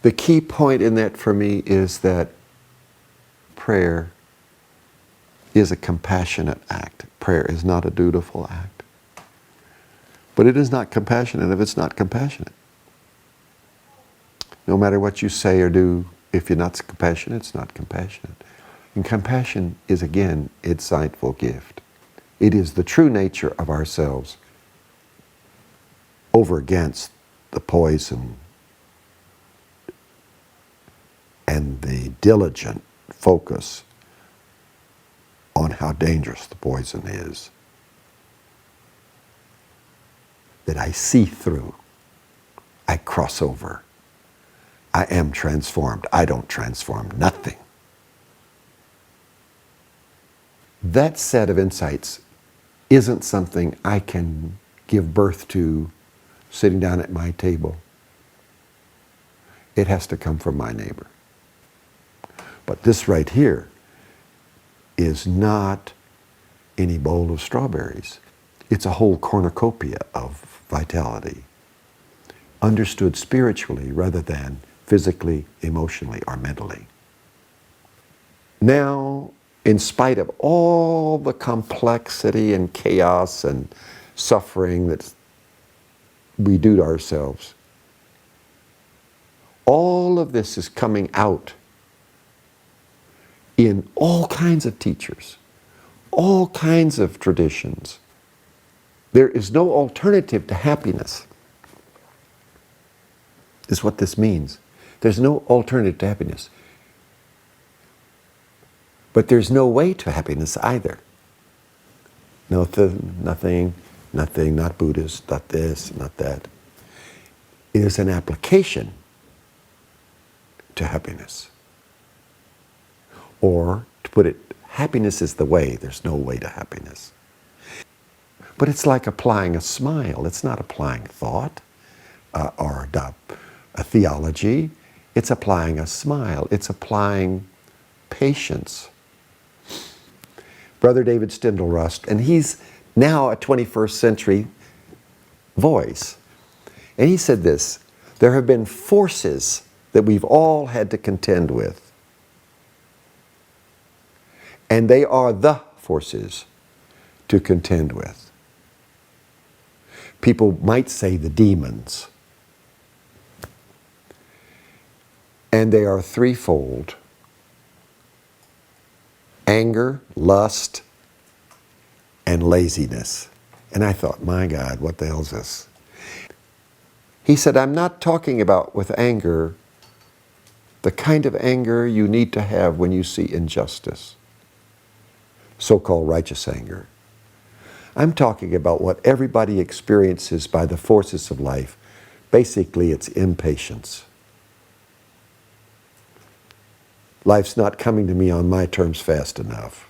The key point in that for me is that prayer is a compassionate act. Prayer is not a dutiful act. But it is not compassionate if it's not compassionate. No matter what you say or do, if you're not compassionate, it's not compassionate. And compassion is, again, its insightful gift. It is the true nature of ourselves over against the poison and the diligent focus on how dangerous the poison is that I see through. I cross over. I am transformed. I don't transform nothing. That set of insights isn't something I can give birth to sitting down at my table. It has to come from my neighbor. But this right here is not any bowl of strawberries. It's a whole cornucopia of vitality, understood spiritually rather than physically, emotionally, or mentally. Now, in spite of all the complexity and chaos and suffering that we do to ourselves, all of this is coming out in all kinds of teachers, all kinds of traditions. There is no alternative to happiness, is what this means. There's no alternative to happiness. But there's no way to happiness either. Nothing, not Buddhist, not this, not that. It is an application to happiness. Or, to put it, happiness is the way, there's no way to happiness. But it's like applying a smile. It's not applying thought or a theology. It's applying a smile. It's applying patience. Brother David Steindl-Rast, and he's now a 21st century voice. And he said this: there have been forces that we've all had to contend with. And they are the forces to contend with. People might say the demons. And they are threefold: anger, lust, and laziness. And I thought, my God, what the hell is this? He said, I'm not talking about with anger the kind of anger you need to have when you see injustice, so-called righteous anger. I'm talking about what everybody experiences by the forces of life. Basically, it's impatience. Life's not coming to me on my terms fast enough.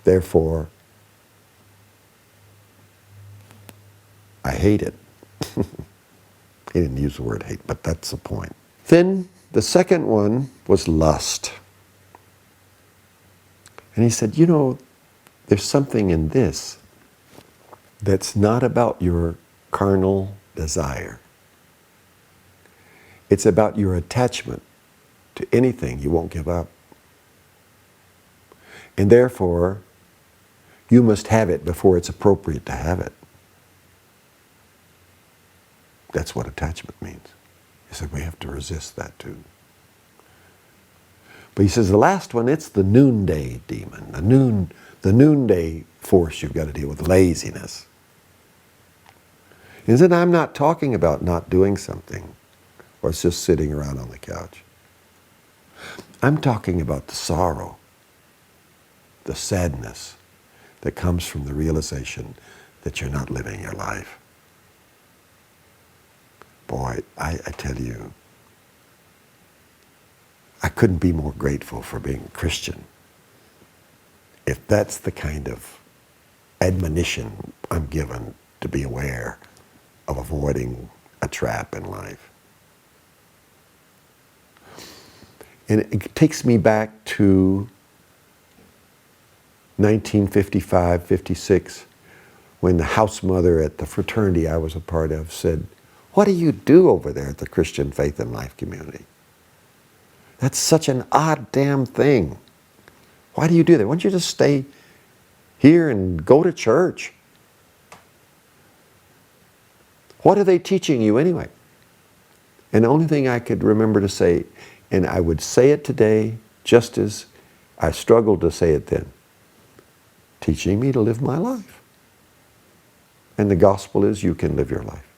Therefore, I hate it. He didn't use the word hate, but that's the point. Then the second one was lust. And he said, you know, there's something in this that's not about your carnal desire. It's about your attachment to anything you won't give up. And therefore, you must have it before it's appropriate to have it. That's what attachment means. He said we have to resist that too. But he says the last one, it's the noonday demon, the noonday force you've got to deal with, laziness. He said, I'm not talking about not doing something or it's just sitting around on the couch. I'm talking about the sorrow, the sadness that comes from the realization that you're not living your life. Boy, I tell you, I couldn't be more grateful for being a Christian. If that's the kind of admonition I'm given to be aware of avoiding a trap in life. And it takes me back to 1955, 56, when the house mother at the fraternity I was a part of said, What do you do over there at the Christian Faith and Life Community? That's such an odd damn thing. Why do you do that? Why don't you just stay here and go to church? What are they teaching you anyway? And the only thing I could remember to say, and I would say it today just as I struggled to say it then, teaching me to live my life. And the gospel is you can live your life.